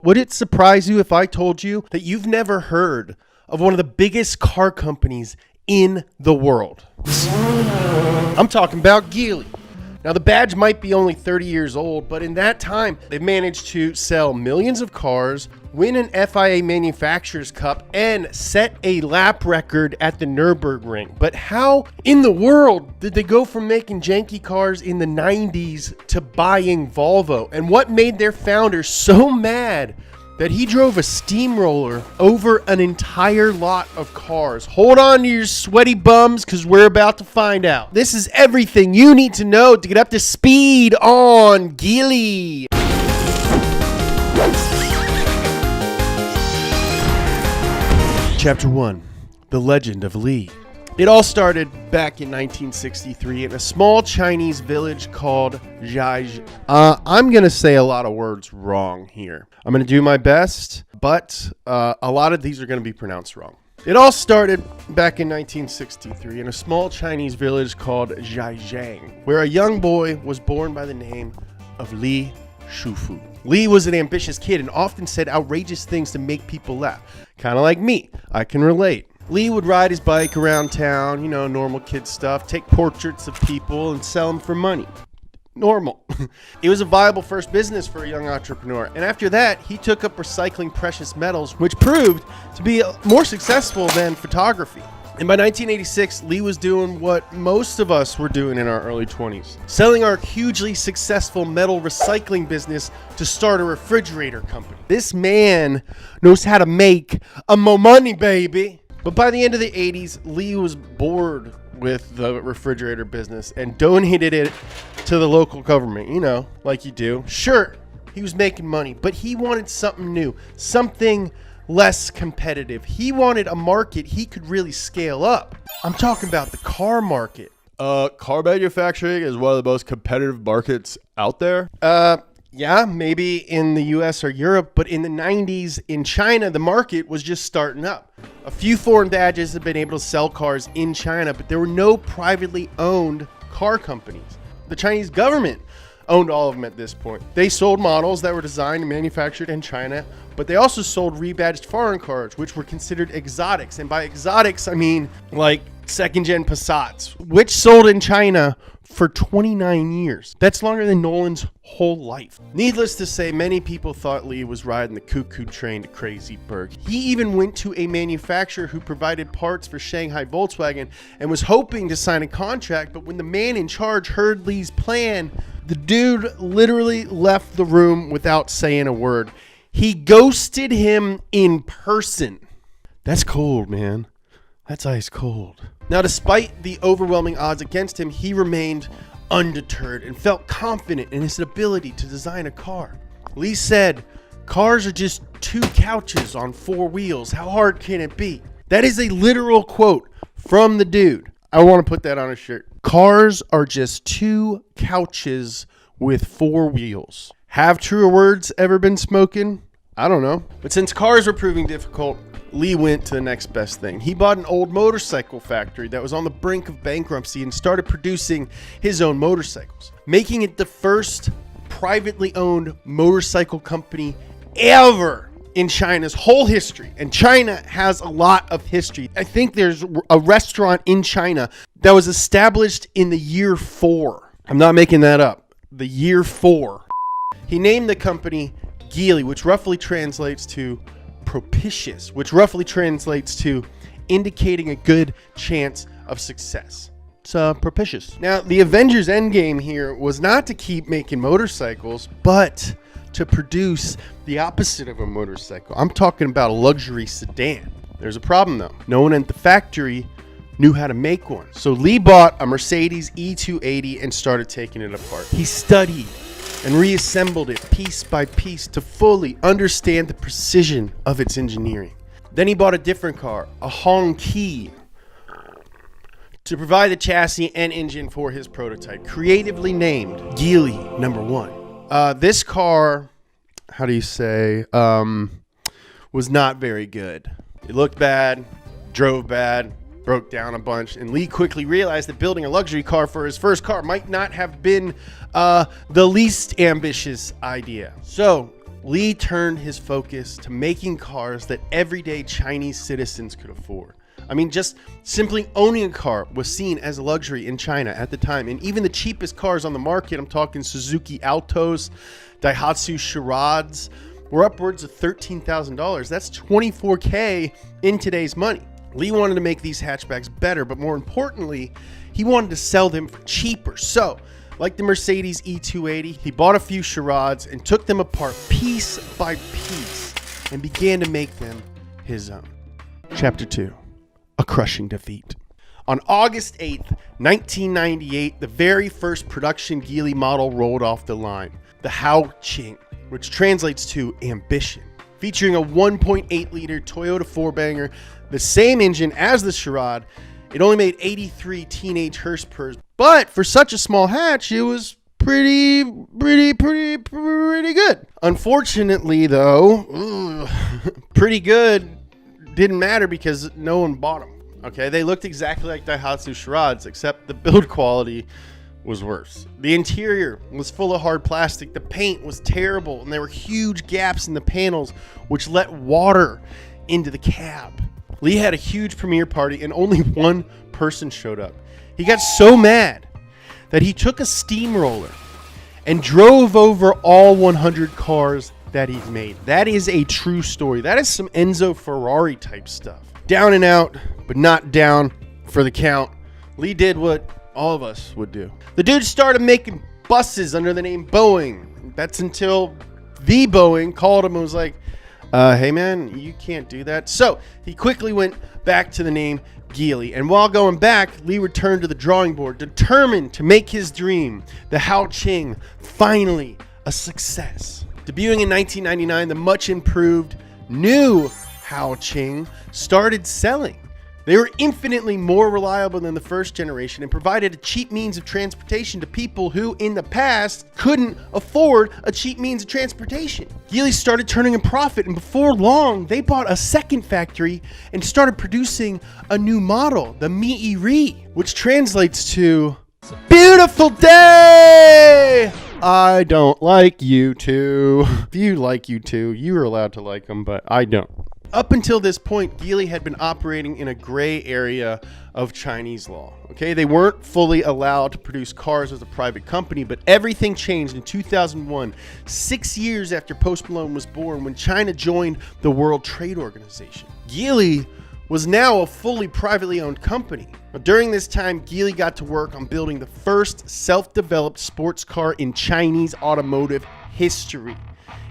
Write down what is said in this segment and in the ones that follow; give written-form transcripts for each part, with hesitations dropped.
Would it surprise you if I told you that you've never heard of one of the biggest car companies in the world? I'm talking about Geely. Now, the badge might be only 30 years old, but in that time, they've managed to sell millions of cars, win an FIA Manufacturers Cup, and set a lap record at the Nürburgring. But how in the world did they go from making janky cars in the 90s to buying Volvo? And what made their founder so mad that he drove a steamroller over an entire lot of cars? Hold on to your sweaty bums, because we're about to find out. This is everything you need to know to get up to speed on Geely. Chapter 1, The Legend of Li. It all started back in 1963 in a small Chinese village called Jiaxing. I'm going to say a lot of words wrong here. I'm going to do my best, but a lot of these are going to be pronounced wrong. It all started back in 1963 in a small Chinese village called Jiaxing, where a young boy was born by the name of Li Shufu. Li was an ambitious kid and often said outrageous things to make people laugh. Kind of like me. I can relate. Li would ride his bike around town, you know, normal kid stuff, take portraits of people and sell them for money. Normal. It was a viable first business for a young entrepreneur. And after that, he took up recycling precious metals, which proved to be more successful than photography. And by 1986, Li was doing what most of us were doing in our early 20s, selling our hugely successful metal recycling business to start a refrigerator company. This man knows how to make a mo money, baby. But by the end of the 80s, Li was bored with the refrigerator business and donated it to the local government, you know, like you do. Sure, he was making money, but he wanted something new, something less competitive. He wanted a market he could really scale up. I'm talking about the car market. Car manufacturing is one of the most competitive markets out there. Yeah, maybe in the US or Europe, but in the 90s in China, the market was just starting up. A few foreign badges have been able to sell cars in China, but there were no privately owned car companies. The Chinese government owned all of them at this point. They sold models that were designed and manufactured in China, but they also sold rebadged foreign cars, which were considered exotics. And by exotics, I mean like second-gen Passats, which sold in China for 29 years. That's longer than Nolan's whole life. Needless to say, many people thought Li was riding the cuckoo train to Crazyburg. He even went to a manufacturer who provided parts for Shanghai Volkswagen and was hoping to sign a contract, but when the man in charge heard Li's plan, the dude literally left the room without saying a word. He ghosted him in person. That's cold, man. That's ice cold. Now, despite the overwhelming odds against him, he remained undeterred and felt confident in his ability to design a car. Li said, "Cars are just two couches on four wheels. How hard can it be?" That is a literal quote from the dude. I want to put that on a shirt. Cars are just two couches with four wheels. Have truer words ever been spoken? I don't know. But since cars were proving difficult, Li went to the next best thing. He bought an old motorcycle factory that was on the brink of bankruptcy and started producing his own motorcycles, making it the first privately owned motorcycle company ever in China's whole history. And China has a lot of history. I think there's a restaurant in China that was established in the year 4. I'm not making that up. The year 4. He named the company Geely, which roughly translates to propitious, which roughly translates to indicating a good chance of success. It's propitious. Now, the Avengers Endgame here was not to keep making motorcycles, but to produce the opposite of a motorcycle. I'm talking about a luxury sedan. There's a problem though. No one at the factory knew how to make one. So Li bought a Mercedes E280 and started taking it apart. He studied and reassembled it piece by piece to fully understand the precision of its engineering. Then he bought a different car, a Hongqi, to provide the chassis and engine for his prototype, creatively named Geely No. 1. This car, how do you say, was not very good. It looked bad, drove bad, broke down a bunch, and Li quickly realized that building a luxury car for his first car might not have been the least ambitious idea. So Lee turned his focus to making cars that everyday Chinese citizens could afford. I mean, just simply owning a car was seen as a luxury in China at the time. And even the cheapest cars on the market, I'm talking Suzuki Altos, Daihatsu Charades, were upwards of $13,000. That's $24K in today's money. Lee wanted to make these hatchbacks better, but more importantly, he wanted to sell them for cheaper. So, like the Mercedes E280, he bought a few Charades and took them apart piece by piece and began to make them his own. Chapter 2. A crushing defeat. On August 8th, 1998, the very first production Geely model rolled off the line, the Haoqing, which translates to ambition. Featuring a 1.8-liter Toyota 4-banger, the same engine as the Charade, it only made 83 teenage horsepower, but for such a small hatch, it was pretty good. Unfortunately, though, pretty good didn't matter because no one bought them. Okay, they looked exactly like Daihatsu Charades, except the build quality was worse. The interior was full of hard plastic, the paint was terrible, and there were huge gaps in the panels which let water into the cab. Lee had a huge premiere party and only one person showed up. He got so mad that he took a steamroller and drove over all 100 cars that he's made. That is a true story. That is some Enzo Ferrari type stuff. Down and out, but not down for the count. Lee did what all of us would do. The dude started making buses under the name Boeing. That's until the Boeing called him and was like, hey man, you can't do that. So he quickly went back to the name Geely. And while going back, Lee returned to the drawing board, determined to make his dream, the Haoqing, finally a success. Debuting in 1999, the much improved new Haoqing started selling. They were infinitely more reliable than the first generation and provided a cheap means of transportation to people who, in the past, couldn't afford a cheap means of transportation. Geely started turning a profit, and before long, they bought a second factory and started producing a new model, the Miiri, which translates to beautiful day! I don't like you two. If you like you two, you are allowed to like them, but I don't. Up until this point, Geely had been operating in a gray area of Chinese law. Okay, they weren't fully allowed to produce cars as a private company, but everything changed in 2001, 6 years after Post Malone was born, when China joined the World Trade Organization. Geely was now a fully privately owned company. During this time, Geely got to work on building the first self-developed sports car in Chinese automotive history.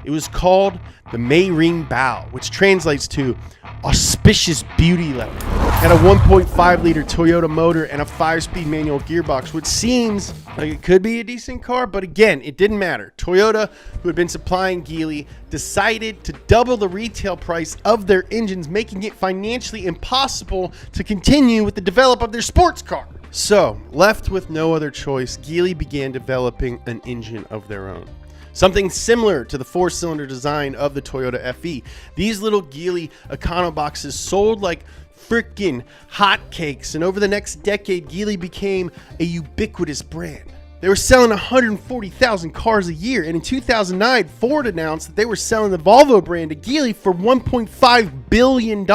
It was called the Meiring Bao, which translates to auspicious beauty level. It had a 1.5-liter Toyota motor and a 5-speed manual gearbox, which seems like it could be a decent car, but again, it didn't matter. Toyota, who had been supplying Geely, decided to double the retail price of their engines, making it financially impossible to continue with the development of their sports car. So, left with no other choice, Geely began developing an engine of their own. Something similar to the 4-cylinder design of the Toyota FE. These little Geely Econoboxes sold like freaking hotcakes, and over the next decade, Geely became a ubiquitous brand. They were selling 140,000 cars a year, and in 2009, Ford announced that they were selling the Volvo brand to Geely for $1.5 billion.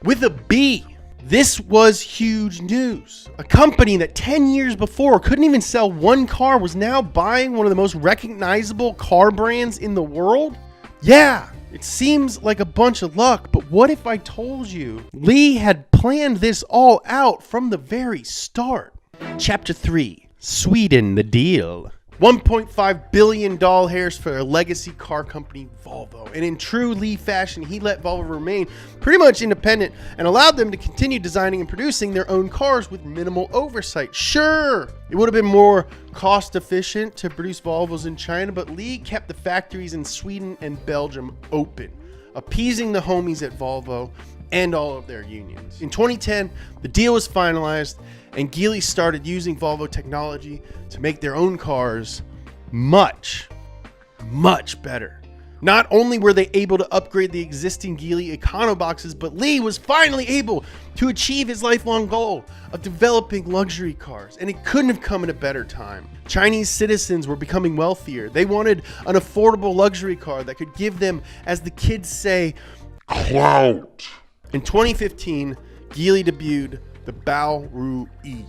With a B. This was huge news. A company that 10 years before couldn't even sell one car was now buying one of the most recognizable car brands in the world? Yeah, it seems like a bunch of luck, but what if I told you Lee had planned this all out from the very start? Chapter 3, Sweden, the deal. $1.5 billion hairs for their legacy car company, Volvo. And in true Lee fashion, he let Volvo remain pretty much independent and allowed them to continue designing and producing their own cars with minimal oversight. Sure, it would have been more cost efficient to produce Volvos in China, but Lee kept the factories in Sweden and Belgium open, appeasing the homies at Volvo and all of their unions. In 2010, the deal was finalized, and Geely started using Volvo technology to make their own cars much better. Not only were they able to upgrade the existing Geely Econoboxes, but Lee was finally able to achieve his lifelong goal of developing luxury cars, and it couldn't have come at a better time. Chinese citizens were becoming wealthier. They wanted an affordable luxury car that could give them, as the kids say, clout. In 2015, Geely debuted the Baoru E.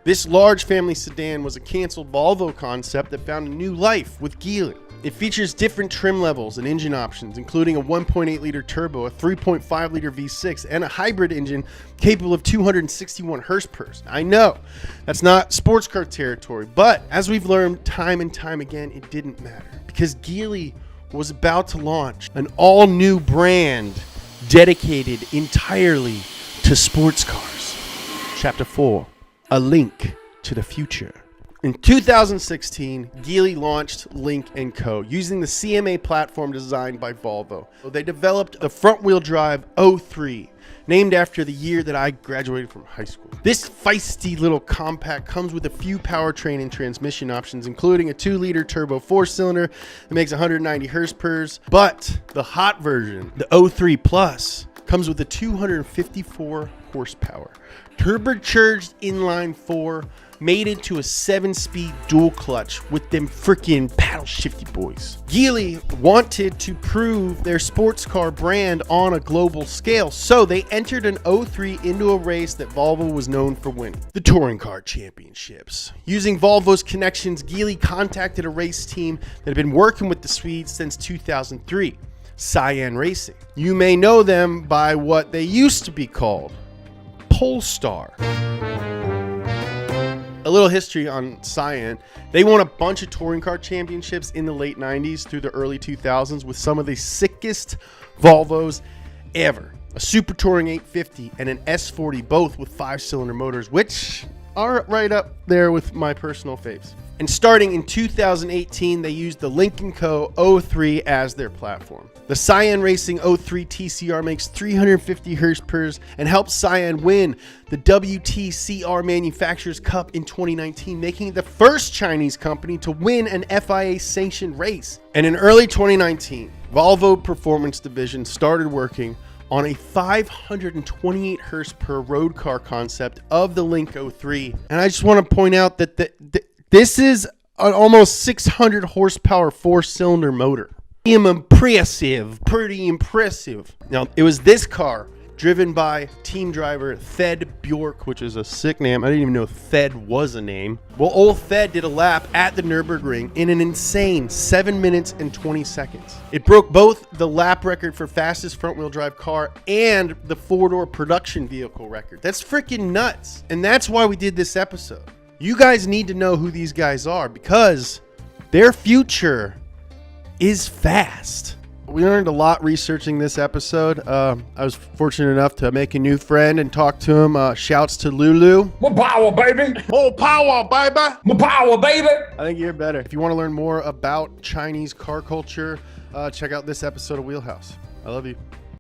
This large family sedan was a canceled Volvo concept that found a new life with Geely. It features different trim levels and engine options, including a 1.8-liter turbo, a 3.5-liter V6, and a hybrid engine capable of 261 horsepower. I know that's not sports car territory, but as we've learned time and time again, it didn't matter because Geely was about to launch an all-new brand dedicated entirely to sports cars. Chapter 4, A Link to the Future. In 2016, Geely launched Lynk & Co. using the CMA platform designed by Volvo. They developed the front-wheel drive 03, named after the year that I graduated from high school. This feisty little compact comes with a few powertrain and transmission options, including a 2-liter turbo 4-cylinder that makes 190 horsepower. But the hot version, the 03 Plus, comes with a 254 horsepower, turbocharged inline 4, made into a 7-speed dual clutch with them freaking paddle shifty boys. Geely wanted to prove their sports car brand on a global scale, so they entered an 03 into a race that Volvo was known for winning, the Touring Car Championships. Using Volvo's connections, Geely contacted a race team that had been working with the Swedes since 2003, Cyan Racing. You may know them by what they used to be called, Polestar. A little history on Cyan. They won a bunch of touring car championships in the late 90s through the early 2000s with some of the sickest Volvos ever. A Super Touring 850 and an S40, both with 5-cylinder motors, which are right up there with my personal faves. And starting in 2018, they used the Lynk & Co. 03 as their platform. The Cyan Racing 03 TCR makes 350 horsepower and helped Cyan win the WTCR Manufacturers Cup in 2019, making it the first Chinese company to win an FIA-sanctioned race. And in early 2019, Volvo Performance Division started working on a 528 horsepower road car concept of the Lynk 03. And I just want to point out that this is an almost 600 horsepower 4-cylinder motor. Pretty impressive. Now, it was this car driven by team driver Thed Bjork, which is a sick name. I didn't even know Thed was a name. Well, old Thed did a lap at the Nürburgring in an insane 7 minutes and 20 seconds. It broke both the lap record for fastest front-wheel drive car and the 4-door production vehicle record. That's freaking nuts. And that's why we did this episode. You guys need to know who these guys are because their future is fast. We learned a lot researching this episode. I was fortunate enough to make a new friend and talk to him. Shouts to Lulu. More power, baby. More power, baby. More power, baby. I think you're better. If you want to learn more about Chinese car culture, check out this episode of Wheelhouse. I love you.